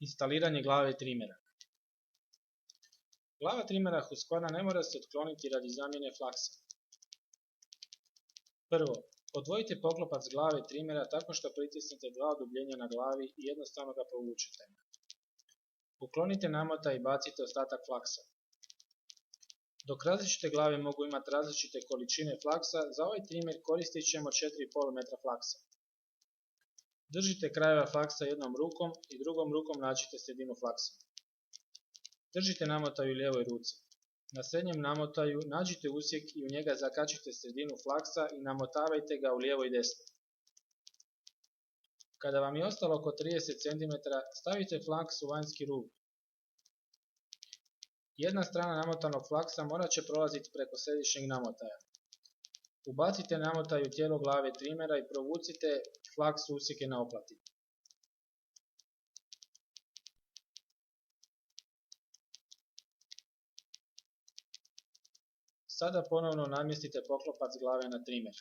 Instaliranje glave trimera. Glava trimera Husqvarna ne mora se otkloniti radi zamjene flaksa. Prvo, odvojite poklopac glave trimera tako što pritisnete dva odubljenja na glavi i jednostavno ga povučete. Uklonite namotaj i bacite ostatak flaksa. Dok različite glave mogu imati različite količine flaksa, za ovaj trimer koristit ćemo 4,5 metra flaksa. Držite krajeva flaksa jednom rukom i drugom rukom nađite sredinu flaksa. Držite namotaj u lijevoj ruci. Na srednjem namotaju nađite usjek i u njega zakačite sredinu flaksa i namotavajte ga u lijevo i desno. Kada vam je ostalo oko 30 cm, stavite flaks u vanjski rub. Jedna strana namotanog flaksa morat će prolaziti preko središnjeg namotaja. Ubacite namotaj u tijelo glave trimera i provucite flaks u usjeke na oplati. Sada ponovno namjestite poklopac glave na trimer.